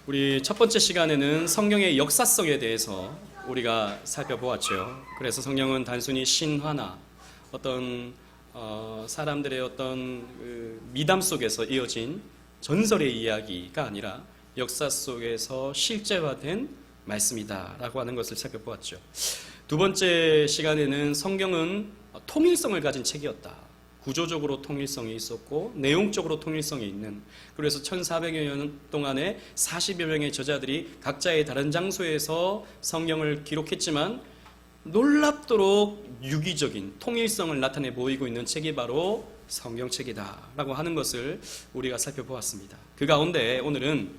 우리 첫 번째 시간에는 성경의 역사성에 대해서 우리가 살펴보았죠. 그래서 성경은 단순히 신화나 어떤 사람들의 어떤 미담 속에서 이어진 전설의 이야기가 아니라 역사 속에서 실제화된 말씀이다라고 하는 것을 살펴보았죠. 두 번째 시간에는 성경은 통일성을 가진 책이었다. 구조적으로 통일성이 있었고 내용적으로 통일성이 있는, 그래서 1400여 년 동안에 40여 명의 저자들이 각자의 다른 장소에서 성경을 기록했지만 놀랍도록 유기적인 통일성을 나타내 보이고 있는 책이 바로 성경책이다라고 하는 것을 우리가 살펴보았습니다. 그 가운데 오늘은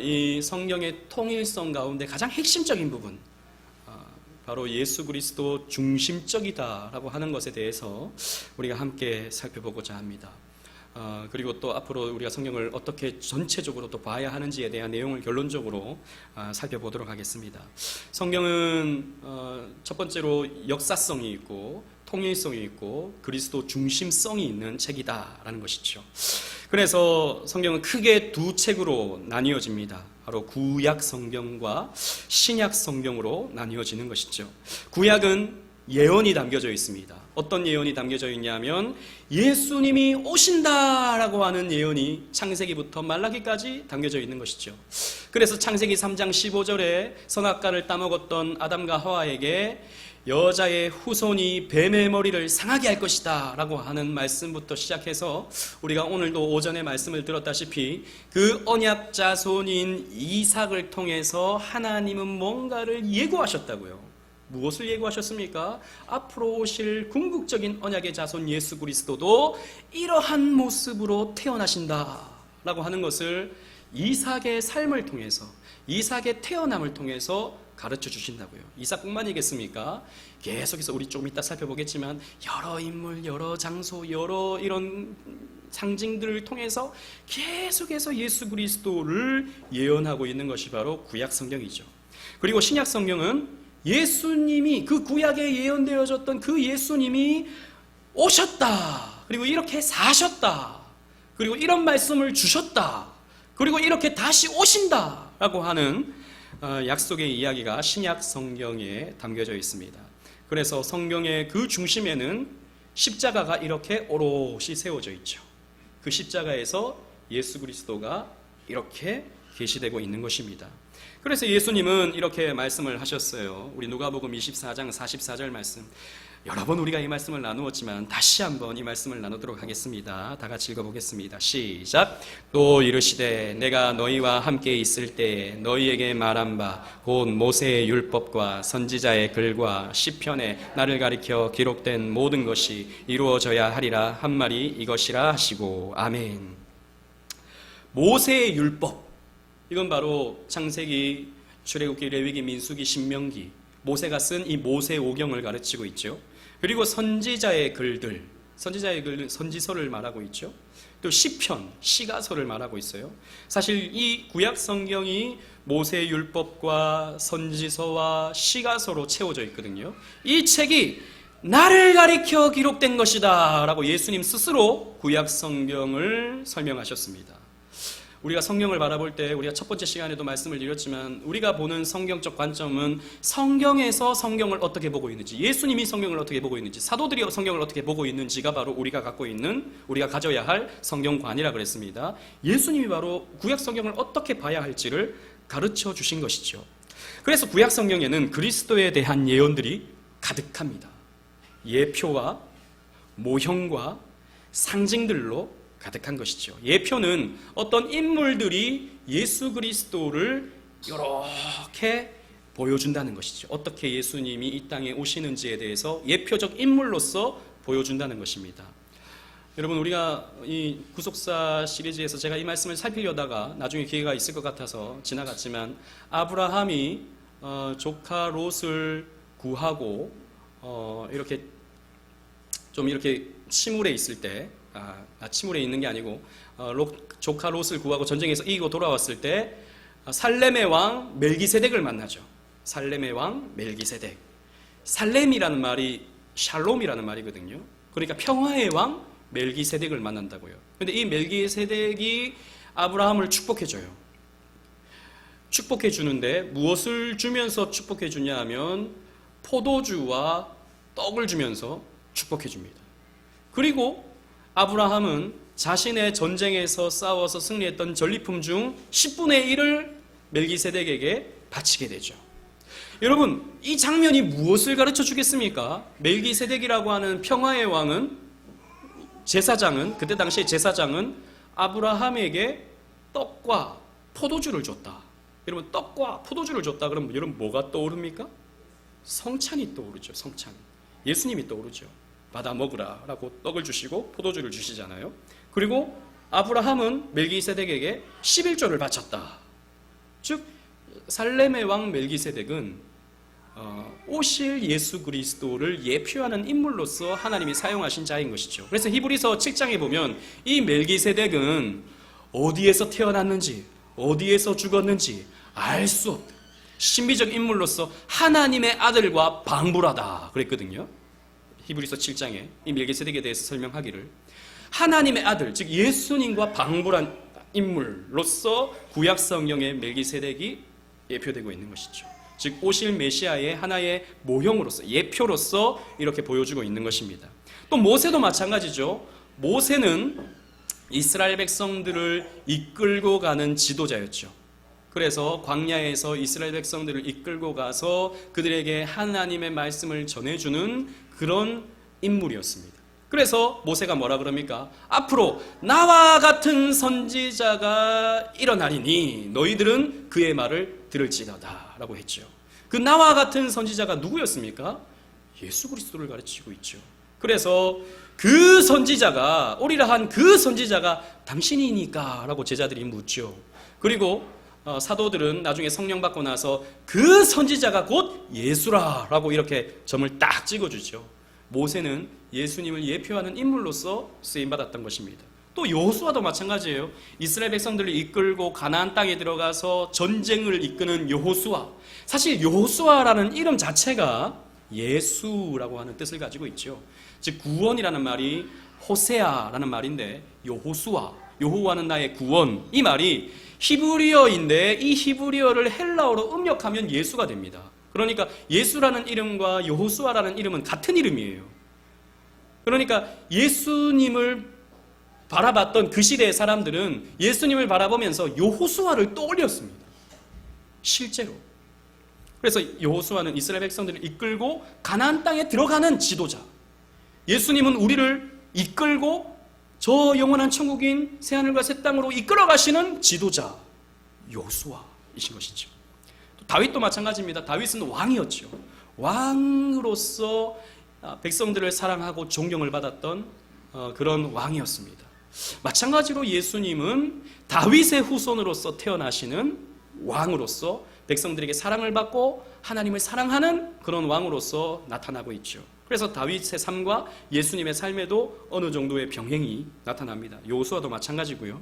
이 성경의 통일성 가운데 가장 핵심적인 부분, 바로 예수 그리스도 중심적이다라고 하는 것에 대해서 우리가 함께 살펴보고자 합니다. 그리고 또 앞으로 우리가 성경을 어떻게 전체적으로 또 봐야 하는지에 대한 내용을 결론적으로 살펴보도록 하겠습니다. 성경은 첫 번째로 역사성이 있고 통일성이 있고 그리스도 중심성이 있는 책이다라는 것이죠. 그래서 성경은 크게 두 책으로 나뉘어집니다. 바로 구약 성경과 신약 성경으로 나뉘어지는 것이죠. 구약은 예언이 담겨져 있습니다. 어떤 예언이 담겨져 있냐면 예수님이 오신다라고 하는 예언이 창세기부터 말라기까지 담겨져 있는 것이죠. 그래서 창세기 3장 15절에 선악과를 따먹었던 아담과 하와에게 여자의 후손이 뱀의 머리를 상하게 할 것이다 라고 하는 말씀부터 시작해서 우리가 오늘도 오전에 말씀을 들었다시피 그 언약 자손인 이삭을 통해서 하나님은 뭔가를 예고하셨다고요. 무엇을 예고하셨습니까? 앞으로 오실 궁극적인 언약의 자손 예수 그리스도도 이러한 모습으로 태어나신다 라고 하는 것을 이삭의 삶을 통해서, 이삭의 태어남을 통해서 가르쳐 주신다고요. 이삭뿐만이겠습니까? 계속해서 우리 조금 이따 살펴보겠지만 여러 인물, 여러 장소, 여러 이런 상징들을 통해서 계속해서 예수 그리스도를 예언하고 있는 것이 바로 구약 성경이죠. 그리고 신약 성경은 예수님이, 그 구약에 예언되어졌던 그 예수님이 오셨다, 그리고 이렇게 사셨다, 그리고 이런 말씀을 주셨다, 그리고 이렇게 다시 오신다 라고 하는 약속의 이야기가 신약 성경에 담겨져 있습니다. 그래서 성경의 그 중심에는 십자가가 이렇게 오롯이 세워져 있죠. 그 십자가에서 예수 그리스도가 이렇게 계시되고 있는 것입니다. 그래서 예수님은 이렇게 말씀을 하셨어요. 우리 누가복음 24장 44절 말씀, 여러 번 우리가 이 말씀을 나누었지만 다시 한번 이 말씀을 나누도록 하겠습니다. 다 같이 읽어보겠습니다. 시작. 또 이르시되 내가 너희와 함께 있을 때에 너희에게 말한 바 곧 모세의 율법과 선지자의 글과 시편에 나를 가리켜 기록된 모든 것이 이루어져야 하리라 한 말이 이것이라 하시고. 아멘. 모세의 율법, 이건 바로 창세기, 출애굽기, 레위기, 민수기, 신명기, 모세가 쓴 이 모세오경을 가르치고 있죠. 그리고 선지자의 글들, 선지자의 글은 선지서를 말하고 있죠. 또 시편, 시가서를 말하고 있어요. 사실 이 구약 성경이 모세율법과 선지서와 시가서로 채워져 있거든요. 이 책이 나를 가리켜 기록된 것이다 라고 예수님 스스로 구약 성경을 설명하셨습니다. 우리가 성경을 바라볼 때, 우리가 첫 번째 시간에도 말씀을 드렸지만 우리가 보는 성경적 관점은 성경에서 성경을 어떻게 보고 있는지, 예수님이 성경을 어떻게 보고 있는지, 사도들이 성경을 어떻게 보고 있는지가 바로 우리가 갖고 있는, 우리가 가져야 할 성경관이라 그랬습니다. 예수님이 바로 구약 성경을 어떻게 봐야 할지를 가르쳐 주신 것이죠. 그래서 구약 성경에는 그리스도에 대한 예언들이 가득합니다. 예표와 모형과 상징들로 가득한 것이죠. 예표는 어떤 인물들이 예수 그리스도를 이렇게 보여준다는 것이죠. 어떻게 예수님이 이 땅에 오시는지에 대해서 예표적 인물로서 보여준다는 것입니다. 여러분, 우리가 이 구속사 시리즈에서 제가 이 말씀을 살피려다가 나중에 기회가 있을 것 같아서 지나갔지만, 아브라함이 조카 롯을 구하고 이렇게 좀 이렇게 침울해 있을 때, 침울에 있는 게 아니고 조카 롯을 구하고 전쟁에서 이기고 돌아왔을 때 살렘의 왕 멜기세덱을 만나죠. 살렘의 왕 멜기세덱. 살렘이라는 말이 샬롬이라는 말이거든요. 그러니까 평화의 왕 멜기세덱을 만난다고요. 그런데 이 멜기세덱이 아브라함을 축복해줘요. 축복해 주는데 무엇을 주면서 축복해 주냐 하면 포도주와 떡을 주면서 축복해 줍니다. 그리고 아브라함은 자신의 전쟁에서 싸워서 승리했던 전리품 중 10분의 1을 멜기세덱에게 바치게 되죠. 여러분, 이 장면이 무엇을 가르쳐 주겠습니까? 멜기세덱이라고 하는 평화의 왕은, 제사장은, 그때 당시에 제사장은 아브라함에게 떡과 포도주를 줬다. 여러분, 떡과 포도주를 줬다 그러면 여러분 뭐가 떠오릅니까? 성찬이 떠오르죠. 성찬. 예수님이 떠오르죠. 받아 먹으라 라고 떡을 주시고 포도주를 주시잖아요. 그리고 아브라함은 멜기세덱에게 11조를 바쳤다. 즉 살렘의 왕 멜기세덱은 오실 예수 그리스도를 예표하는 인물로서 하나님이 사용하신 자인 것이죠. 그래서 히브리서 7장에 보면 이 멜기세덱은 어디에서 태어났는지 어디에서 죽었는지 알 수 없다. 신비적 인물로서 하나님의 아들과 방불하다 그랬거든요. 히브리서 7장에 이 멜기세덱에 대해서 설명하기를 하나님의 아들, 즉 예수님과 방불한 인물로서 구약 성경의 멜기세덱이 예표되고 있는 것이죠. 즉 오실 메시아의 하나의 모형으로서, 예표로서 이렇게 보여주고 있는 것입니다. 또 모세도 마찬가지죠. 모세는 이스라엘 백성들을 이끌고 가는 지도자였죠. 그래서 광야에서 이스라엘 백성들을 이끌고 가서 그들에게 하나님의 말씀을 전해주는 그런 인물이었습니다. 그래서 모세가 뭐라 그럽니까? 앞으로 나와 같은 선지자가 일어나리니 너희들은 그의 말을 들을지어다 라고 했죠. 그 나와 같은 선지자가 누구였습니까? 예수 그리스도를 가르치고 있죠. 그래서 그 선지자가, 오리라 한 그 선지자가 당신이니까 라고 제자들이 묻죠. 그리고 사도들은 나중에 성령 받고 나서 그 선지자가 곧 예수라 라고 이렇게 점을 딱 찍어주죠. 모세는 예수님을 예표하는 인물로서 쓰임받았던 것입니다. 또 여호수아도 마찬가지예요. 이스라엘 백성들을 이끌고 가나안 땅에 들어가서 전쟁을 이끄는 여호수아. 사실 여호수아라는 이름 자체가 예수라고 하는 뜻을 가지고 있죠. 즉 구원이라는 말이 호세아라는 말인데 여호수아, 여호와는 나의 구원, 이 말이 히브리어인데 이 히브리어를 헬라어로 음역하면 예수가 됩니다. 그러니까 예수라는 이름과 여호수아라는 이름은 같은 이름이에요. 그러니까 예수님을 바라봤던 그 시대의 사람들은 예수님을 바라보면서 여호수아를 떠올렸습니다. 실제로. 그래서 여호수아는 이스라엘 백성들을 이끌고 가나안 땅에 들어가는 지도자. 예수님은 우리를 이끌고 저 영원한 천국인 새하늘과 새 땅으로 이끌어 가시는 지도자 여호수아이신 것이죠. 또 다윗도 마찬가지입니다. 다윗은 왕이었죠. 왕으로서 백성들을 사랑하고 존경을 받았던 그런 왕이었습니다. 마찬가지로 예수님은 다윗의 후손으로서 태어나시는 왕으로서 백성들에게 사랑을 받고 하나님을 사랑하는 그런 왕으로서 나타나고 있죠. 그래서 다윗의 삶과 예수님의 삶에도 어느 정도의 병행이 나타납니다. 여호수아도 마찬가지고요.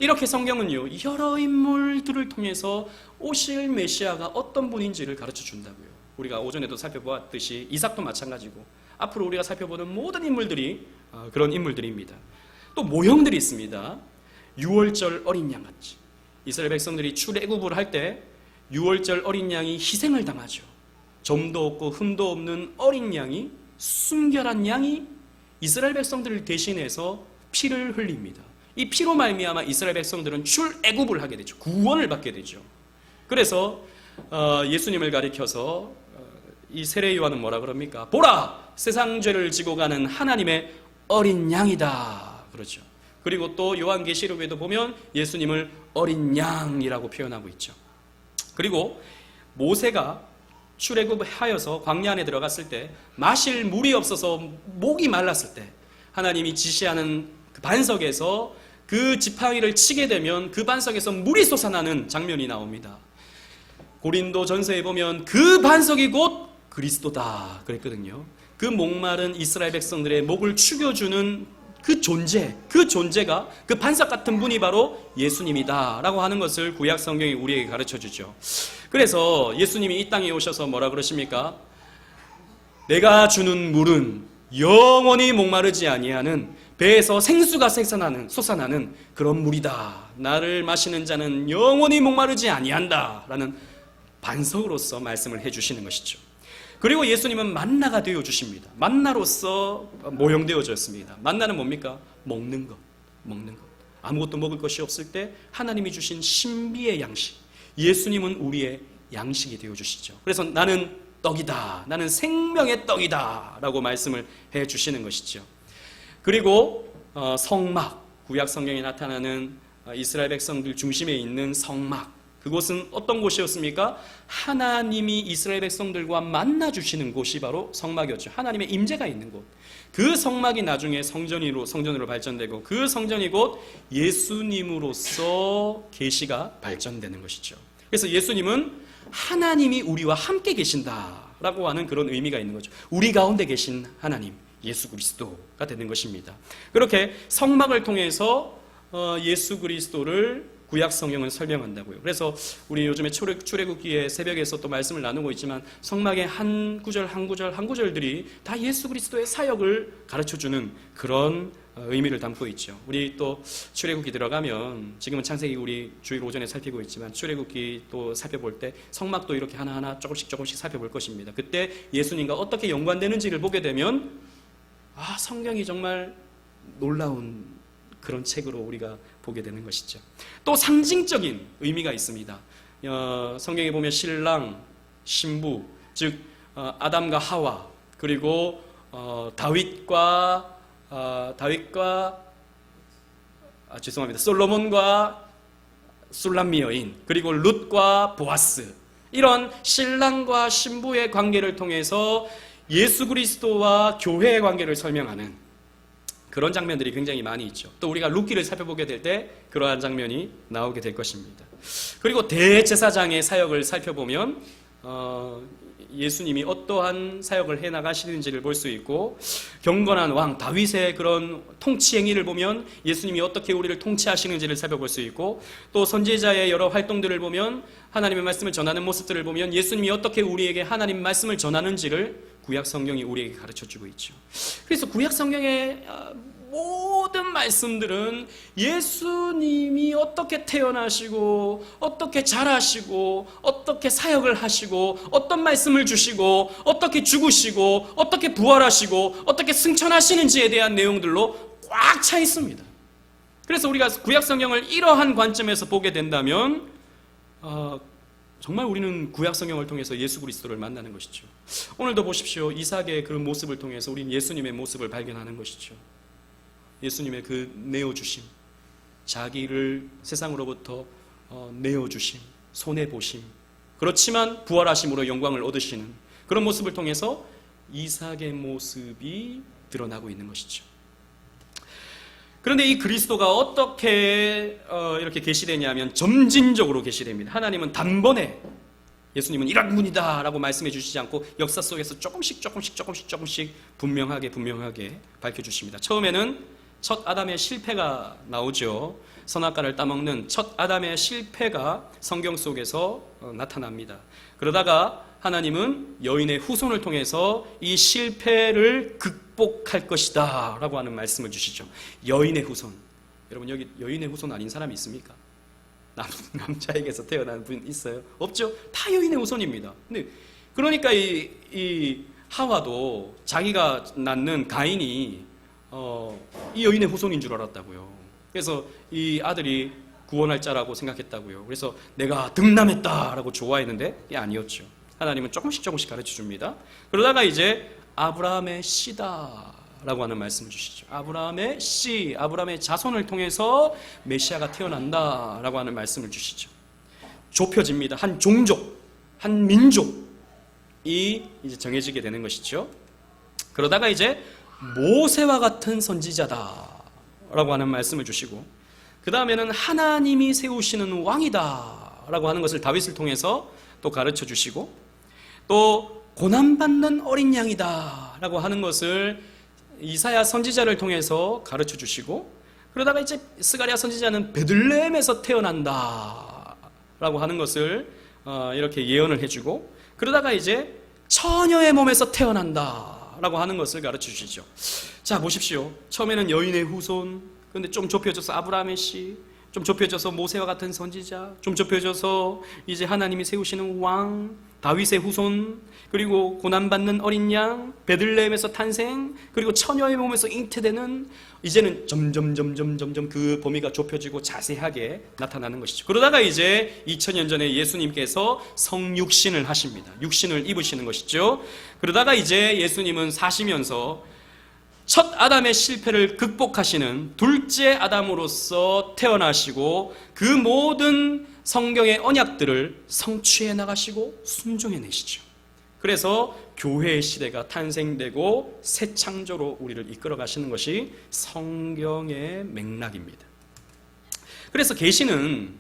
이렇게 성경은요, 여러 인물들을 통해서 오실 메시아가 어떤 분인지를 가르쳐 준다고요. 우리가 오전에도 살펴보았듯이 이삭도 마찬가지고 앞으로 우리가 살펴보는 모든 인물들이 그런 인물들입니다. 또 모형들이 있습니다. 유월절 어린 양같이 이스라엘 백성들이 출애굽을 할 때 유월절 어린 양이 희생을 당하죠. 점도 없고 흠도 없는 어린 양이, 순결한 양이 이스라엘 백성들을 대신해서 피를 흘립니다. 이 피로 말미암아 이스라엘 백성들은 출애굽을 하게 되죠. 구원을 받게 되죠. 그래서 예수님을 가리켜서 이 세례 요한은 뭐라 그럽니까? 보라! 세상 죄를 지고 가는 하나님의 어린 양이다. 그렇죠. 그리고 또 요한계시록에도 보면 예수님을 어린 양이라고 표현하고 있죠. 그리고 모세가 출애굽하여서 광야 안에 들어갔을 때 마실 물이 없어서 목이 말랐을 때 하나님이 지시하는 그 반석에서 그 지팡이를 치게 되면 그 반석에서 물이 솟아나는 장면이 나옵니다. 고린도 전서에 보면 그 반석이 곧 그리스도다 그랬거든요. 그 목마른 이스라엘 백성들의 목을 축여주는 그 존재가 그 반석 같은 분이 바로 예수님이다 라고 하는 것을 구약 성경이 우리에게 가르쳐 주죠. 그래서 예수님이 이 땅에 오셔서 뭐라 그러십니까? 내가 주는 물은 영원히 목마르지 아니하는 배에서 생수가 솟아나는 그런 물이다. 나를 마시는 자는 영원히 목마르지 아니한다 라는 반석으로서 말씀을 해주시는 것이죠. 그리고 예수님은 만나가 되어 주십니다. 만나로서 모형되어졌습니다. 만나는 뭡니까? 먹는 것. 아무것도 먹을 것이 없을 때 하나님이 주신 신비의 양식, 예수님은 우리의 양식이 되어 주시죠. 그래서 나는 떡이다, 나는 생명의 떡이다 라고 말씀을 해 주시는 것이죠. 그리고 성막, 구약 성경에 나타나는 이스라엘 백성들 중심에 있는 성막, 그곳은 어떤 곳이었습니까? 하나님이 이스라엘 백성들과 만나 주시는 곳이 바로 성막이었죠. 하나님의 임재가 있는 곳. 그 성막이 나중에 성전으로 발전되고, 그 성전이 곧 예수님으로서 계시가 발전되는 것이죠. 그래서 예수님은 하나님이 우리와 함께 계신다라고 하는 그런 의미가 있는 거죠. 우리 가운데 계신 하나님, 예수 그리스도가 되는 것입니다. 그렇게 성막을 통해서 예수 그리스도를 구약 성경은 설명한다고요. 그래서 우리 요즘에 출애굽기의 새벽에서 또 말씀을 나누고 있지만 성막의 한 구절 한 구절들이 다 예수 그리스도의 사역을 가르쳐주는 그런 의미를 담고 있죠. 우리 또 출애굽기 들어가면, 지금은 창세기 우리 주일 오전에 살피고 있지만 출애굽기 또 살펴볼 때 성막도 이렇게 하나하나 조금씩 살펴볼 것입니다. 그때 예수님과 어떻게 연관되는지를 보게 되면 성경이 정말 놀라운 그런 책으로 우리가 보게 되는 것이죠. 또 상징적인 의미가 있습니다. 성경에 보면 신랑, 신부, 즉 아담과 하와, 그리고 솔로몬과 술람미 여인, 그리고 룻과 보아스, 이런 신랑과 신부의 관계를 통해서 예수 그리스도와 교회의 관계를 설명하는 그런 장면들이 굉장히 많이 있죠. 또 우리가 룻기를 살펴보게 될 때 그러한 장면이 나오게 될 것입니다. 그리고 대제사장의 사역을 살펴보면 예수님이 어떠한 사역을 해나가시는지를 볼 수 있고, 경건한 왕 다윗의 그런 통치 행위를 보면 예수님이 어떻게 우리를 통치하시는지를 살펴볼 수 있고, 또 선지자의 여러 활동들을 보면, 하나님의 말씀을 전하는 모습들을 보면 예수님이 어떻게 우리에게 하나님 말씀을 전하는지를 구약 성경이 우리에게 가르쳐주고 있죠. 그래서 구약 성경의 모든 말씀들은 예수님이 어떻게 태어나시고, 어떻게 자라시고, 어떻게 사역을 하시고, 어떤 말씀을 주시고, 어떻게 죽으시고, 어떻게 부활하시고, 어떻게 승천하시는지에 대한 내용들로 꽉 차 있습니다. 그래서 우리가 구약 성경을 이러한 관점에서 보게 된다면 정말 우리는 구약 성경을 통해서 예수 그리스도를 만나는 것이죠. 오늘도 보십시오. 이삭의 그런 모습을 통해서 우리는 예수님의 모습을 발견하는 것이죠. 예수님의 그 내어주심, 자기를 세상으로부터 내어주심, 손해보심, 그렇지만 부활하심으로 영광을 얻으시는 그런 모습을 통해서 이삭의 모습이 드러나고 있는 것이죠. 그런데 이 그리스도가 어떻게 이렇게 계시되냐면 점진적으로 계시됩니다. 하나님은 단번에 예수님은 이런 분이다 라고 말씀해 주시지 않고 역사 속에서 조금씩 분명하게 밝혀주십니다. 처음에는 첫 아담의 실패가 나오죠. 선악과를 따먹는 첫 아담의 실패가 성경 속에서 나타납니다. 그러다가 하나님은 여인의 후손을 통해서 이 실패를 극복할 것이다 라고 하는 말씀을 주시죠. 여인의 후손. 여러분, 여기 여인의 후손 아닌 사람이 있습니까? 남자에게서 태어난 분 있어요? 없죠? 다 여인의 후손입니다. 근데 그러니까 이 하와도 자기가 낳는 가인이 이 여인의 후손인 줄 알았다고요. 그래서 이 아들이 구원할 자라고 생각했다고요. 그래서 내가 득남했다라고 좋아했는데 이게 아니었죠. 하나님은 조금씩 가르쳐 줍니다. 그러다가 이제 아브라함의 씨다라고 하는 말씀을 주시죠. 아브라함의 씨, 아브라함의 자손을 통해서 메시아가 태어난다라고 하는 말씀을 주시죠. 좁혀집니다. 한 종족, 한 민족이 이제 정해지게 되는 것이죠. 그러다가 이제 모세와 같은 선지자다라고 하는 말씀을 주시고, 그 다음에는 하나님이 세우시는 왕이다라고 하는 것을 다윗을 통해서 또 가르쳐 주시고, 또 고난받는 어린 양이다라고 하는 것을 이사야 선지자를 통해서 가르쳐 주시고, 그러다가 이제 스가랴 선지자는 베들레헴에서 태어난다라고 하는 것을 이렇게 예언을 해주고, 그러다가 이제 처녀의 몸에서 태어난다 라고 하는 것을 가르쳐 주시죠. 자, 보십시오. 처음에는 여인의 후손, 그런데 좀 좁혀져서 아브라함의 씨, 좀 좁혀져서 모세와 같은 선지자, 좀 좁혀져서 이제 하나님이 세우시는 왕, 다윗의 후손, 그리고 고난받는 어린 양, 베들레헴에서 탄생, 그리고 처녀의 몸에서 잉태되는, 이제는 점점 그 범위가 좁혀지고 자세하게 나타나는 것이죠. 그러다가 이제 2000년 전에 예수님께서 성육신을 하십니다. 육신을 입으시는 것이죠. 그러다가 이제 예수님은 사시면서 첫 아담의 실패를 극복하시는 둘째 아담으로서 태어나시고 그 모든 성경의 언약들을 성취해 나가시고 순종해내시죠. 그래서 교회의 시대가 탄생되고 새 창조로 우리를 이끌어 가시는 것이 성경의 맥락입니다. 그래서 계시는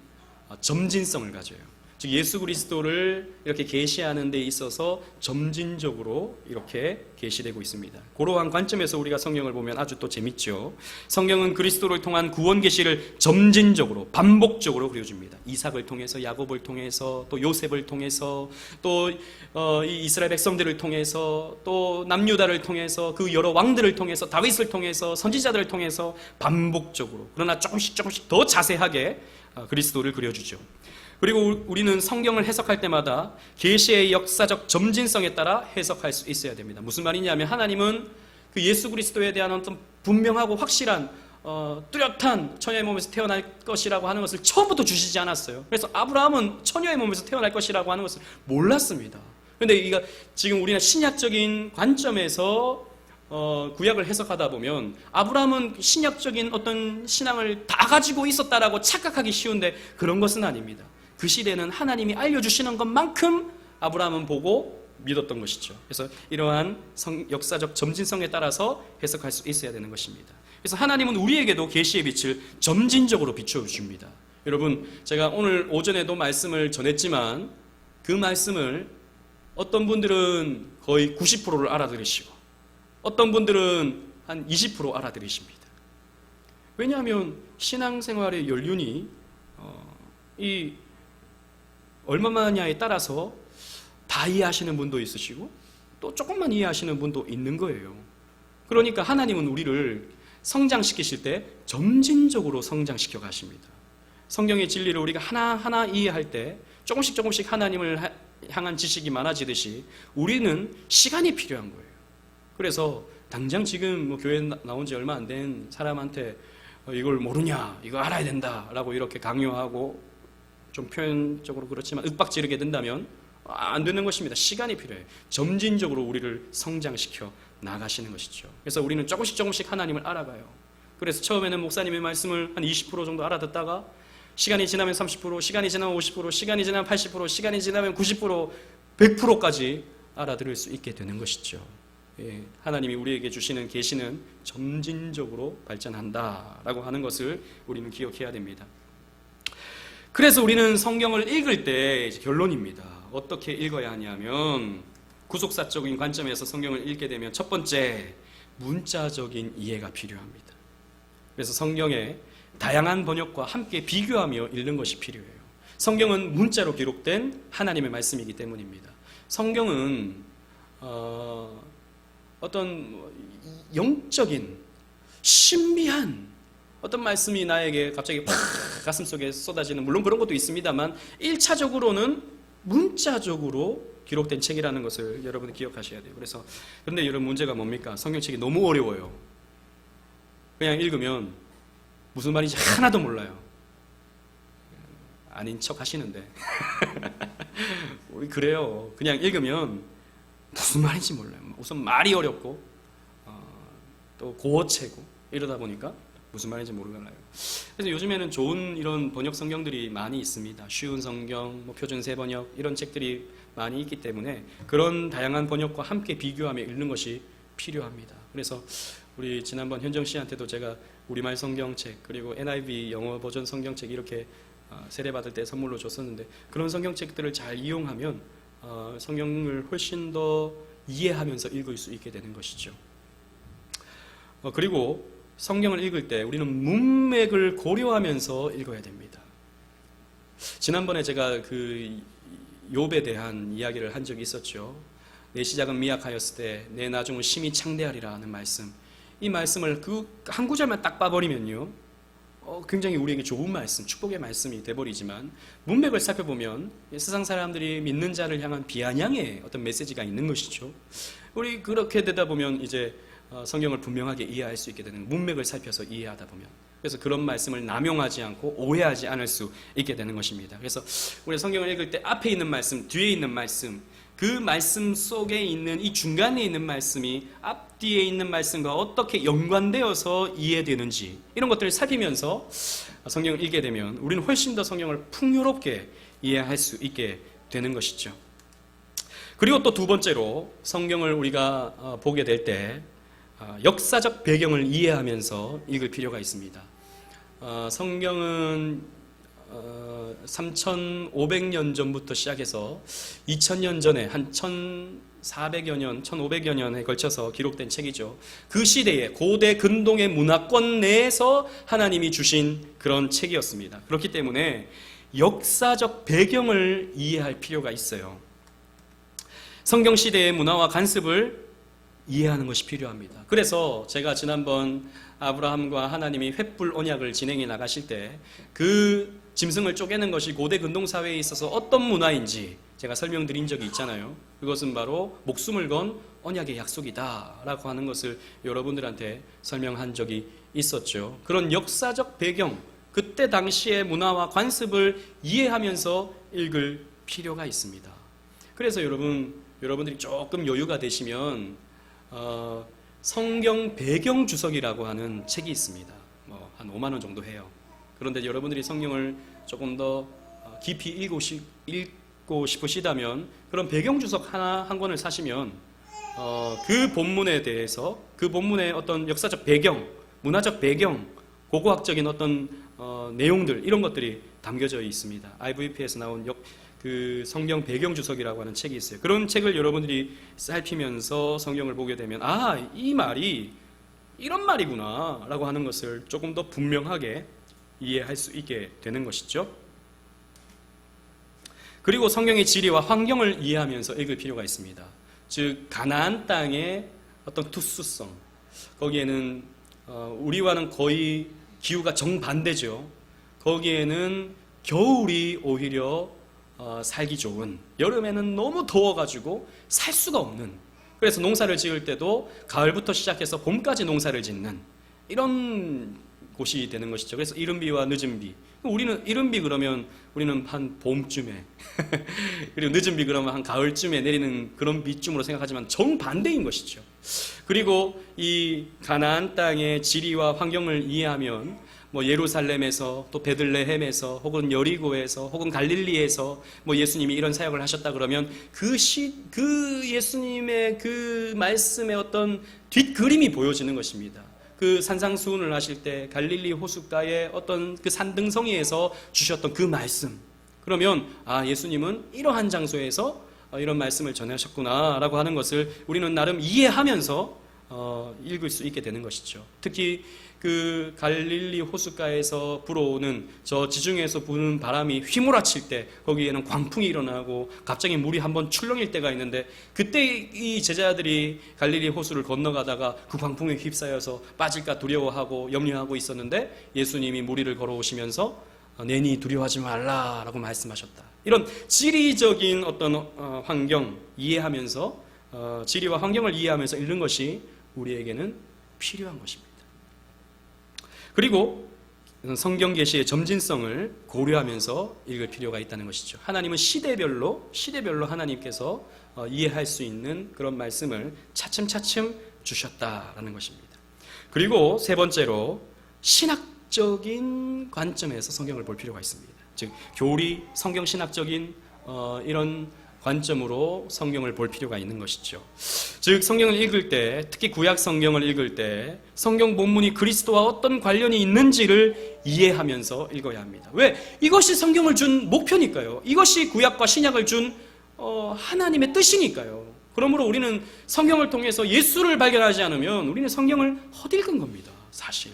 점진성을 가져요. 즉 예수 그리스도를 이렇게 계시하는 데 있어서 점진적으로 이렇게 계시되고 있습니다. 그러한 관점에서 우리가 성경을 보면 아주 또 재밌죠. 성경은 그리스도를 통한 구원 계시를 점진적으로 반복적으로 그려줍니다. 이삭을 통해서, 야곱을 통해서, 또 요셉을 통해서, 또 이 이스라엘 백성들을 통해서, 또 남유다를 통해서, 그 여러 왕들을 통해서, 다윗을 통해서, 선지자들을 통해서 반복적으로, 그러나 조금씩 더 자세하게 그리스도를 그려주죠. 그리고 우리는 성경을 해석할 때마다 계시의 역사적 점진성에 따라 해석할 수 있어야 됩니다. 무슨 말이냐면 하나님은 그 예수 그리스도에 대한 어떤 분명하고 확실한 뚜렷한 처녀의 몸에서 태어날 것이라고 하는 것을 처음부터 주시지 않았어요. 그래서 아브라함은 처녀의 몸에서 태어날 것이라고 하는 것을 몰랐습니다. 그런데 이거 지금 우리는 신약적인 관점에서 구약을 해석하다 보면 아브라함은 신약적인 어떤 신앙을 다 가지고 있었다라고 착각하기 쉬운데 그런 것은 아닙니다. 그 시대는 하나님이 알려주시는 것만큼 아브라함은 보고 믿었던 것이죠. 그래서 이러한 역사적 점진성에 따라서 해석할 수 있어야 되는 것입니다. 그래서 하나님은 우리에게도 계시의 빛을 점진적으로 비춰줍니다. 여러분, 제가 오늘 오전에도 말씀을 전했지만 그 말씀을 어떤 분들은 거의 90%를 알아들으시고 어떤 분들은 한 20% 알아들으십니다. 왜냐하면 신앙생활의 연륜이 이 얼마만냐에 따라서 다 이해하시는 분도 있으시고 또 조금만 이해하시는 분도 있는 거예요. 그러니까 하나님은 우리를 성장시키실 때 점진적으로 성장시켜 가십니다. 성경의 진리를 우리가 하나하나 이해할 때 조금씩 하나님을 향한 지식이 많아지듯이 우리는 시간이 필요한 거예요. 그래서 당장 지금 뭐 교회 나온 지 얼마 안 된 사람한테 이걸 모르냐, 이거 알아야 된다라고 이렇게 강요하고 좀 표현적으로 그렇지만 윽박지르게 된다면 안 되는 것입니다. 시간이 필요해요. 점진적으로 우리를 성장시켜 나가시는 것이죠. 그래서 우리는 조금씩 하나님을 알아가요. 그래서 처음에는 목사님의 말씀을 한 20% 정도 알아듣다가 시간이 지나면 30%, 시간이 지나면 50%, 시간이 지나면 80%, 시간이 지나면 90%, 100%까지 알아들을 수 있게 되는 것이죠. 예, 하나님이 우리에게 주시는 계시는 점진적으로 발전한다라고 하는 것을 우리는 기억해야 됩니다. 그래서 우리는 성경을 읽을 때 결론입니다. 어떻게 읽어야 하냐면 구속사적인 관점에서 성경을 읽게 되면 첫 번째, 문자적인 이해가 필요합니다. 그래서 성경의 다양한 번역과 함께 비교하며 읽는 것이 필요해요. 성경은 문자로 기록된 하나님의 말씀이기 때문입니다. 성경은 어떤 영적인 신비한 어떤 말씀이 나에게 갑자기 팍 가슴속에 쏟아지는, 물론 그런 것도 있습니다만 1차적으로는 문자적으로 기록된 책이라는 것을 여러분이 기억하셔야 돼요. 그런데 여러분, 문제가 뭡니까? 성경책이 너무 어려워요. 그냥 읽으면 무슨 말인지 하나도 몰라요. 아닌 척 하시는데 우리 그래요. 그냥 읽으면 무슨 말인지 몰라요. 우선 말이 어렵고 또 고어체고 이러다 보니까 무슨 말인지 모르겠나요. 그래서 요즘에는 좋은 이런 번역 성경들이 많이 있습니다. 쉬운 성경, 표준 새 번역 이런 책들이 많이 있기 때문에 그런 다양한 번역과 함께 비교하며 읽는 것이 필요합니다. 그래서 우리 지난번 현정 씨한테도 제가 우리말 성경책 그리고 NIV 영어 버전 성경책 이렇게 세례 받을 때 선물로 줬었는데 그런 성경책들을 잘 이용하면 성경을 훨씬 더 이해하면서 읽을 수 있게 되는 것이죠. 그리고 성경을 읽을 때 우리는 문맥을 고려하면서 읽어야 됩니다. 지난번에 제가 그 욥에 대한 이야기를 한 적이 있었죠. 내 시작은 미약하였을 때 내 나중은 심히 창대하리라 하는 말씀, 이 말씀을 그 한 구절만 딱 봐버리면요, 굉장히 우리에게 좋은 말씀, 축복의 말씀이 돼버리지만 문맥을 살펴보면 세상 사람들이 믿는 자를 향한 비아냥의 어떤 메시지가 있는 것이죠. 우리 그렇게 되다 보면 이제 성경을 분명하게 이해할 수 있게 되는, 문맥을 살펴서 이해하다 보면, 그래서 그런 말씀을 남용하지 않고 오해하지 않을 수 있게 되는 것입니다. 그래서 우리 성경을 읽을 때 앞에 있는 말씀, 뒤에 있는 말씀, 그 말씀 속에 있는 이 중간에 있는 말씀이 앞뒤에 있는 말씀과 어떻게 연관되어서 이해되는지, 이런 것들을 살피면서 성경을 읽게 되면 우리는 훨씬 더 성경을 풍요롭게 이해할 수 있게 되는 것이죠. 그리고 또 두 번째로 성경을 우리가 보게 될 때 역사적 배경을 이해하면서 읽을 필요가 있습니다. 성경은 3,500년 전부터 시작해서 2,000년 전에 한 1,400여 년, 1,500여 년에 걸쳐서 기록된 책이죠. 그 시대에 고대 근동의 문화권 내에서 하나님이 주신 그런 책이었습니다. 그렇기 때문에 역사적 배경을 이해할 필요가 있어요. 성경 시대의 문화와 관습을 이해하는 것이 필요합니다. 그래서 제가 지난번 아브라함과 하나님이 횃불 언약을 진행해 나가실 때 그 짐승을 쪼개는 것이 고대 근동사회에 있어서 어떤 문화인지 제가 설명드린 적이 있잖아요. 그것은 바로 목숨을 건 언약의 약속이다 라고 하는 것을 여러분들한테 설명한 적이 있었죠. 그런 역사적 배경, 그때 당시의 문화와 관습을 이해하면서 읽을 필요가 있습니다. 그래서 여러분들이 조금 여유가 되시면 성경 배경 주석이라고 하는 책이 있습니다. 한 5만 원 정도 해요. 그런데 여러분들이 성경을 조금 더 깊이 읽고 싶으시다면 그런 배경 주석 한 권을 사시면 그 본문에 대해서, 그 본문의 어떤 역사적 배경, 문화적 배경, 고고학적인 어떤 내용들, 이런 것들이 담겨져 있습니다. IVP에서 나온 그 성경 배경 주석이라고 하는 책이 있어요. 그런 책을 여러분들이 살피면서 성경을 보게 되면 이 말이 이런 말이구나 라고 하는 것을 조금 더 분명하게 이해할 수 있게 되는 것이죠. 그리고 성경의 지리와 환경을 이해하면서 읽을 필요가 있습니다. 즉 가나안 땅의 어떤 특수성, 거기에는 우리와는 거의 기후가 정반대죠. 거기에는 겨울이 오히려 살기 좋은, 여름에는 너무 더워가지고 살 수가 없는, 그래서 농사를 지을 때도 가을부터 시작해서 봄까지 농사를 짓는 이런 곳이 되는 것이죠. 그래서 이른 비와 늦은 비, 우리는 이른 비 그러면 우리는 한 봄쯤에 그리고 늦은 비 그러면 한 가을쯤에 내리는 그런 비쯤으로 생각하지만 정반대인 것이죠. 그리고 이 가나안 땅의 지리와 환경을 이해하면 예루살렘에서, 또 베들레헴에서, 혹은 여리고에서, 혹은 갈릴리에서 예수님이 이런 사역을 하셨다 그러면 그 예수님의 그 말씀의 어떤 뒷그림이 보여지는 것입니다. 그 산상수훈을 하실 때 갈릴리 호숫가의 어떤 그 산등성이에서 주셨던 그 말씀, 그러면 예수님은 이러한 장소에서 이런 말씀을 전하셨구나 라고 하는 것을 우리는 나름 이해하면서 읽을 수 있게 되는 것이죠. 특히 그 갈릴리 호숫가에서 불어오는 저 지중해에서 부는 바람이 휘몰아칠 때 거기에는 광풍이 일어나고 갑자기 물이 한번 출렁일 때가 있는데, 그때 이 제자들이 갈릴리 호수를 건너가다가 그 광풍에 휩싸여서 빠질까 두려워하고 염려하고 있었는데 예수님이 물 위를 걸어오시면서 내니 두려워하지 말라라고 말씀하셨다. 이런 지리적인 어떤 환경 이해하면서 지리와 환경을 이해하면서 읽는 것이 우리에게는 필요한 것입니다. 그리고 성경 계시의 점진성을 고려하면서 읽을 필요가 있다는 것이죠. 하나님은 시대별로 하나님께서 이해할 수 있는 그런 말씀을 차츰차츰 주셨다라는 것입니다. 그리고 세 번째로 신학적인 관점에서 성경을 볼 필요가 있습니다. 즉 교리, 성경 신학적인 이런 관점으로 성경을 볼 필요가 있는 것이죠. 즉 성경을 읽을 때, 특히 구약 성경을 읽을 때 성경 본문이 그리스도와 어떤 관련이 있는지를 이해하면서 읽어야 합니다. 왜? 이것이 성경을 준 목표니까요. 이것이 구약과 신약을 준 하나님의 뜻이니까요. 그러므로 우리는 성경을 통해서 예수를 발견하지 않으면 우리는 성경을 헛읽은 겁니다. 사실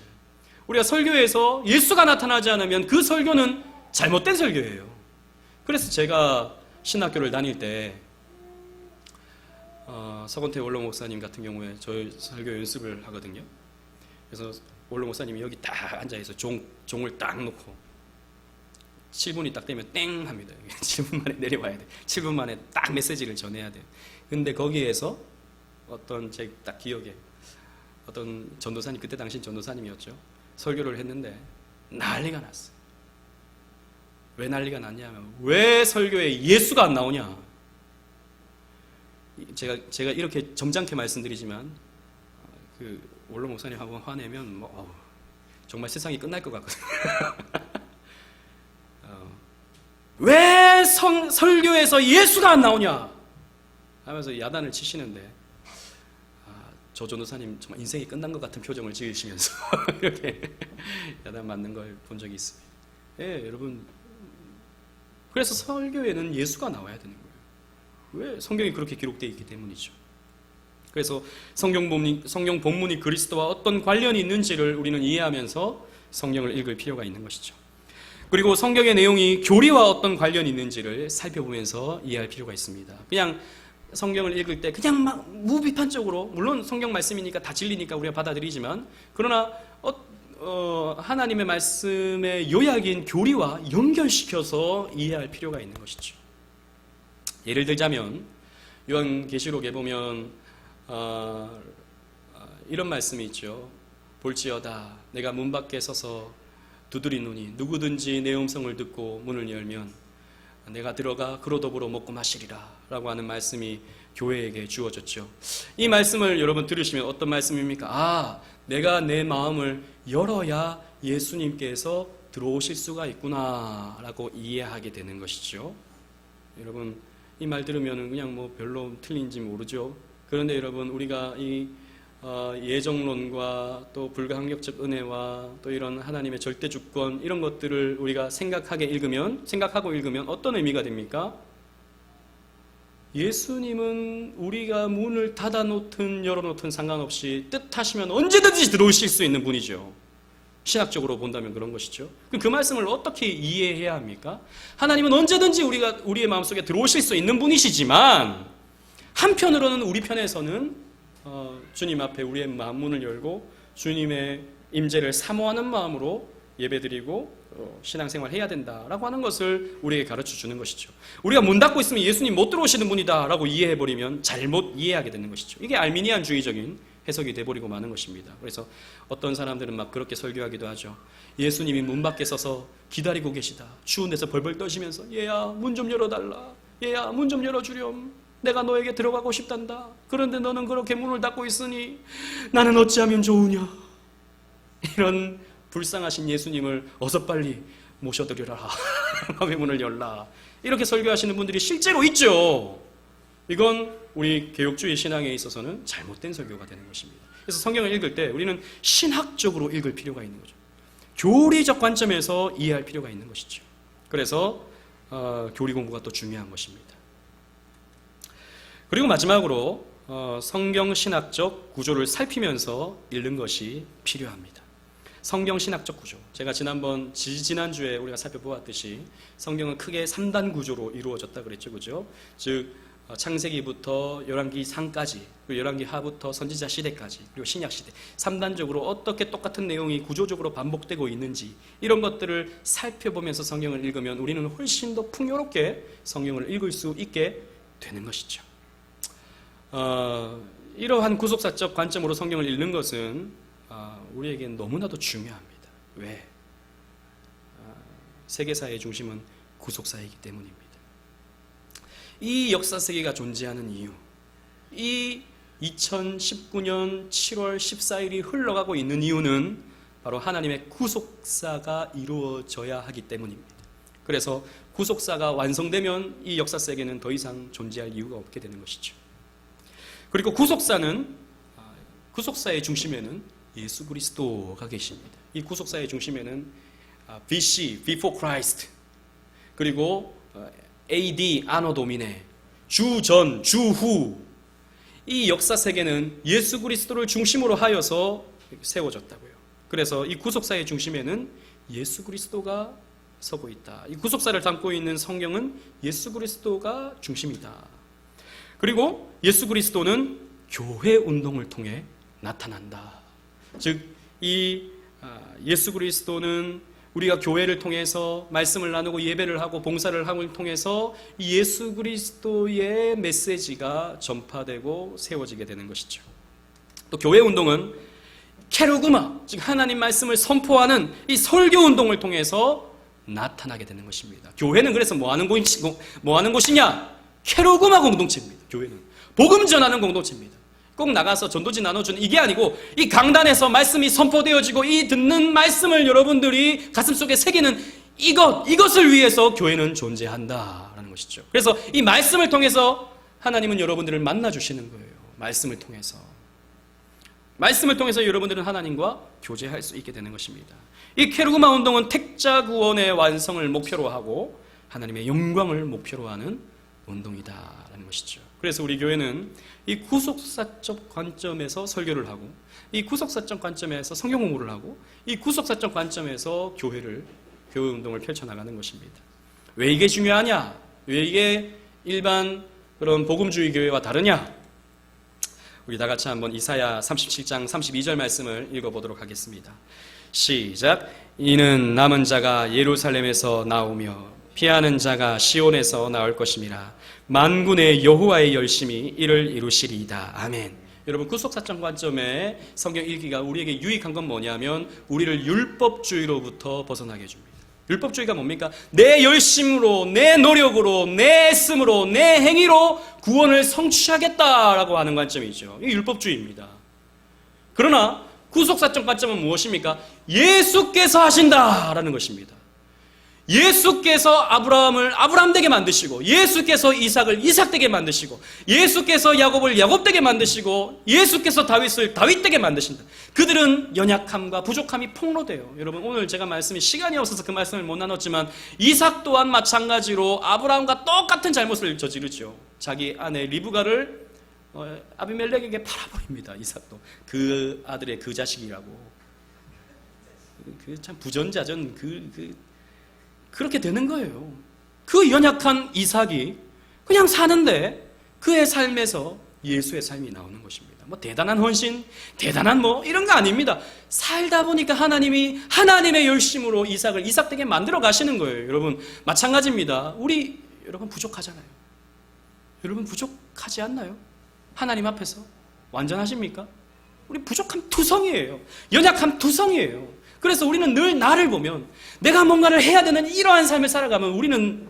우리가 설교에서 예수가 나타나지 않으면 그 설교는 잘못된 설교예요. 그래서 제가 신학교를 다닐 때 서건태 원로 목사님 같은 경우에 저희 설교 연습을 하거든요. 그래서 원로 목사님이 여기 딱 앉아있어 종을 딱 놓고 7분이 딱 되면 땡 합니다. 7분 만에 내려와야 돼. 7분 만에 딱 메시지를 전해야 돼. 근데 거기에서 어떤 제 딱 기억에 어떤 전도사님, 그때 당시 전도사님이었죠. 설교를 했는데 난리가 났어요. 왜 난리가 났냐면 왜 설교에 예수가 안 나오냐. 제가 이렇게 점잖게 말씀드리지만 그 원로 목사님 한번 화내면 정말 세상이 끝날 것 같거든요. 왜 설교에서 예수가 안 나오냐 하면서 야단을 치시는데 저 전도사님 정말 인생이 끝난 것 같은 표정을 지으시면서 이렇게 야단 맞는 걸 본 적이 있습니다. 예, 여러분, 그래서 설교에는 예수가 나와야 되는 거예요. 왜? 성경이 그렇게 기록되어 있기 때문이죠. 그래서 성경 본문이 그리스도와 어떤 관련이 있는지를 우리는 이해하면서 성경을 읽을 필요가 있는 것이죠. 그리고 성경의 내용이 교리와 어떤 관련이 있는지를 살펴보면서 이해할 필요가 있습니다. 그냥 성경을 읽을 때 그냥 막 무비판적으로, 물론 성경 말씀이니까 다 진리니까 우리가 받아들이지만, 그러나 하나님의 말씀의 요약인 교리와 연결시켜서 이해할 필요가 있는 것이죠. 예를 들자면 요한계시록에 보면 이런 말씀이 있죠. 볼지어다 내가 문 밖에 서서 두드리노니 누구든지 내 음성을 듣고 문을 열면 내가 들어가 그로 더불어 먹고 마시리라 라고 하는 말씀이 교회에게 주어졌죠. 이 말씀을 여러분 들으시면 어떤 말씀입니까? 내가 내 마음을 열어야 예수님께서 들어오실 수가 있구나 라고 이해하게 되는 것이죠. 여러분, 이 말 들으면 그냥 별로 틀린지 모르죠. 그런데 여러분, 우리가 이 예정론과 또 불가항력적 은혜와 또 이런 하나님의 절대 주권, 이런 것들을 우리가 생각하고 읽으면 어떤 의미가 됩니까? 예수님은 우리가 문을 닫아놓든 열어놓든 상관없이 뜻하시면 언제든지 들어오실 수 있는 분이죠. 신학적으로 본다면 그런 것이죠. 그럼 그 말씀을 어떻게 이해해야 합니까? 하나님은 언제든지 우리의 마음속에 들어오실 수 있는 분이시지만, 한편으로는 우리 편에서는 주님 앞에 우리의 마음 문을 열고 주님의 임재를 사모하는 마음으로 예배드리고 신앙생활 해야 된다라고 하는 것을 우리에게 가르쳐 주는 것이죠. 우리가 문 닫고 있으면 예수님 못 들어오시는 분이다라고 이해해버리면 잘못 이해하게 되는 것이죠. 이게 알미니안주의적인 해석이 돼버리고 마는 것입니다. 그래서 어떤 사람들은 막 그렇게 설교하기도 하죠. 예수님이 문 밖에 서서 기다리고 계시다. 추운 데서 벌벌 떠시면서 얘야 문 좀 열어달라. 얘야 문 좀 열어주렴. 내가 너에게 들어가고 싶단다. 그런데 너는 그렇게 문을 닫고 있으니 나는 어찌하면 좋으냐. 이런 불쌍하신 예수님을 어서 빨리 모셔드려라. 마음의 문을 열라. 이렇게 설교하시는 분들이 실제로 있죠. 이건 우리 개혁주의 신앙에 있어서는 잘못된 설교가 되는 것입니다. 그래서 성경을 읽을 때 우리는 신학적으로 읽을 필요가 있는 거죠. 교리적 관점에서 이해할 필요가 있는 것이죠. 그래서 교리 공부가 또 중요한 것입니다. 그리고 마지막으로 성경 신학적 구조를 살피면서 읽는 것이 필요합니다. 성경 신학적 구조. 제가 지난주에 우리가 살펴보았듯이 성경은 크게 3단 구조로 이루어졌다 그랬죠. 그죠? 즉, 창세기부터 열왕기 상까지, 그리고 열왕기 하부터 선지자 시대까지, 그리고 신약 시대 3단적으로 어떻게 똑같은 내용이 구조적으로 반복되고 있는지, 이런 것들을 살펴보면서 성경을 읽으면 우리는 훨씬 더 풍요롭게 성경을 읽을 수 있게 되는 것이죠. 이러한 구속사적 관점으로 성경을 읽는 것은 우리에겐 너무나도 중요합니다. 왜? 세계사의 중심은 구속사이기 때문입니다. 이 역사 세계가 존재하는 이유, 이 2019년 7월 14일이 흘러가고 있는 이유는 바로 하나님의 구속사가 이루어져야 하기 때문입니다. 그래서 구속사가 완성되면 이 역사 세계는 더 이상 존재할 이유가 없게 되는 것이죠. 그리고 구속사의 중심에는 예수 그리스도가 계십니다. 이 구속사의 중심에는 BC, Before Christ, 그리고 AD, 아노 도미네, 주전, 주후, 이 역사 세계는 예수 그리스도를 중심으로 하여서 세워졌다고요. 그래서 이 구속사의 중심에는 예수 그리스도가 서고 있다. 이 구속사를 담고 있는 성경은 예수 그리스도가 중심이다. 그리고 예수 그리스도는 교회 운동을 통해 나타난다. 즉, 이 예수 그리스도는 우리가 교회를 통해서 말씀을 나누고 예배를 하고 봉사를 함을 통해서 예수 그리스도의 메시지가 전파되고 세워지게 되는 것이죠. 또 교회 운동은 케르그마, 즉 하나님 말씀을 선포하는 이 설교 운동을 통해서 나타나게 되는 것입니다. 교회는 그래서 뭐 하는 곳이냐? 케르그마 공동체입니다. 교회는 복음 전하는 공동체입니다. 꼭 나가서 전도지 나눠주는 이게 아니고 이 강단에서 말씀이 선포되어지고 이 듣는 말씀을 여러분들이 가슴속에 새기는 이것을 위해서 교회는 존재한다라는 것이죠. 그래서 이 말씀을 통해서 하나님은 여러분들을 만나주시는 거예요. 말씀을 통해서 여러분들은 하나님과 교제할 수 있게 되는 것입니다. 이 케르그마 운동은 택자 구원의 완성을 목표로 하고 하나님의 영광을 목표로 하는 운동이다라는 것이죠. 그래서 우리 교회는 이 구속사적 관점에서 설교를 하고, 이 구속사적 관점에서 성경 공부를 하고, 이 구속사적 관점에서 교회 운동을 펼쳐나가는 것입니다. 왜 이게 중요하냐? 왜 이게 일반 그런 복음주의 교회와 다르냐? 우리 다 같이 한번 이사야 37장 32절 말씀을 읽어보도록 하겠습니다. 시작. 이는 남은 자가 예루살렘에서 나오며 피하는 자가 시온에서 나올 것임이라. 만군의 여호와의 열심히 이를 이루시리이다. 아멘. 여러분, 구속사적 관점의 성경 읽기가 우리에게 유익한 건 뭐냐면 우리를 율법주의로부터 벗어나게 해줍니다. 율법주의가 뭡니까? 내 열심으로, 내 노력으로, 내 애씀으로, 내 행위로 구원을 성취하겠다라고 하는 관점이죠. 이게 율법주의입니다. 그러나 구속사적 관점은 무엇입니까? 예수께서 하신다라는 것입니다. 예수께서 아브라함을 아브라함 되게 만드시고, 예수께서 이삭을 이삭 되게 만드시고, 예수께서 야곱을 야곱 되게 만드시고, 예수께서 다윗을 다윗 되게 만드신다. 그들은 연약함과 부족함이 폭로돼요. 여러분, 오늘 제가 말씀이 시간이 없어서 그 말씀을 못 나눴지만 이삭 또한 마찬가지로 아브라함과 똑같은 잘못을 저지르죠. 자기 아내 리브가를 아비멜렉에게 팔아버립니다. 이삭도 그 아들의 그 자식이라고. 그 참 부전자전 그렇게 되는 거예요. 그 연약한 이삭이 그냥 사는데 그의 삶에서 예수의 삶이 나오는 것입니다. 뭐 대단한 헌신, 대단한 뭐 이런 거 아닙니다. 살다 보니까 하나님이 하나님의 열심으로 이삭을 이삭되게 만들어 가시는 거예요. 여러분, 마찬가지입니다. 우리 여러분 부족하잖아요. 여러분 부족하지 않나요? 하나님 앞에서 완전하십니까? 우리 부족함 투성이에요. 연약함 투성이에요. 그래서 우리는 늘 나를 보면 내가 뭔가를 해야 되는 이러한 삶을 살아가면 우리는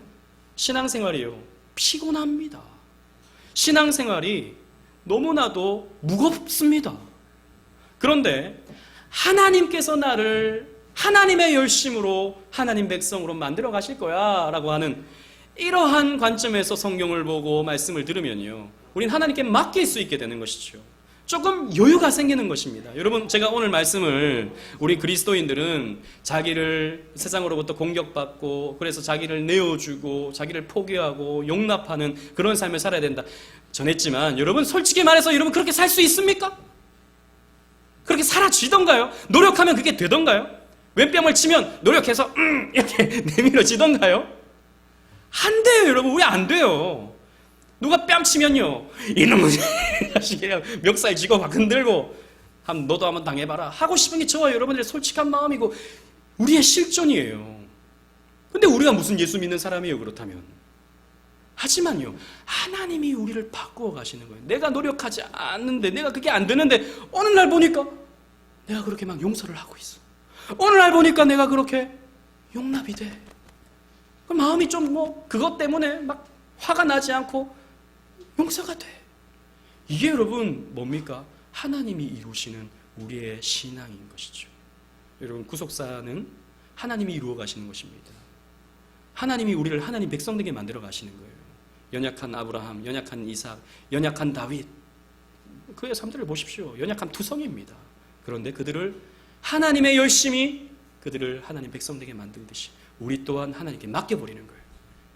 신앙생활이요, 피곤합니다. 신앙생활이 너무나도 무겁습니다. 그런데 하나님께서 나를 하나님의 열심으로 하나님 백성으로 만들어 가실 거야 라고 하는 이러한 관점에서 성경을 보고 말씀을 들으면요, 우린 하나님께 맡길 수 있게 되는 것이죠. 조금 여유가 생기는 것입니다. 여러분, 제가 오늘 말씀을 우리 그리스도인들은 자기를 세상으로부터 공격받고 그래서 자기를 내어주고 자기를 포기하고 용납하는 그런 삶을 살아야 된다 전했지만, 여러분 솔직히 말해서 여러분 그렇게 살 수 있습니까? 그렇게 살아지던가요? 노력하면 그게 되던가요? 왼뺨을 치면 노력해서 이렇게 내밀어지던가요? 안 돼요. 여러분, 왜 안 돼요? 누가 뺨 치면요, 이놈의 자식이 멱살 쥐고 막 흔들고 너도 한번 당해봐라 하고 싶은 게 저와 여러분들의 솔직한 마음이고 우리의 실존이에요. 근데 우리가 무슨 예수 믿는 사람이에요, 그렇다면? 하지만요, 하나님이 우리를 바꾸어 가시는 거예요. 내가 노력하지 않는데, 내가 그게 안 되는데 어느 날 보니까 내가 그렇게 막 용서를 하고 있어. 어느 날 보니까 내가 그렇게 용납이 돼. 그 마음이 좀 그것 때문에 막 화가 나지 않고 용서가 돼. 이게 여러분 뭡니까? 하나님이 이루시는 우리의 신앙인 것이죠. 여러분, 구속사는 하나님이 이루어 가시는 것입니다. 하나님이 우리를 하나님 백성 되게 만들어 가시는 거예요. 연약한 아브라함, 연약한 이삭, 연약한 다윗, 그의 삶들을 보십시오. 연약한 투성입니다. 그런데 그들을 하나님의 열심히 그들을 하나님 백성 되게 만들듯이 우리 또한 하나님께 맡겨버리는 거예요.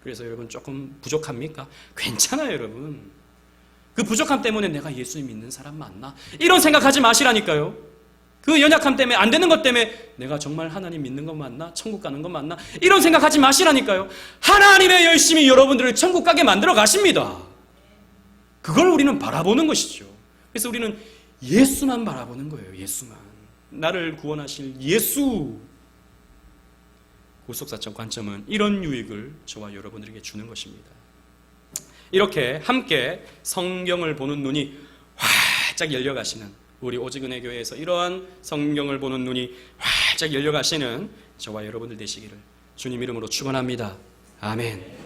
그래서 여러분 조금 부족합니까? 괜찮아요, 여러분. 그 부족함 때문에 내가 예수 믿는 사람 맞나? 이런 생각하지 마시라니까요. 그 연약함 때문에, 안 되는 것 때문에 내가 정말 하나님 믿는 것 맞나? 천국 가는 것 맞나? 이런 생각하지 마시라니까요. 하나님의 열심히 여러분들을 천국 가게 만들어 가십니다. 그걸 우리는 바라보는 것이죠. 그래서 우리는 예수만 바라보는 거예요. 예수만. 나를 구원하실 예수. 구속사적 관점은 이런 유익을 저와 여러분들에게 주는 것입니다. 이렇게 함께 성경을 보는 눈이 활짝 열려가시는, 우리 오직은혜교회에서 이러한 성경을 보는 눈이 활짝 열려가시는 저와 여러분들 되시기를 주님 이름으로 축원합니다. 아멘.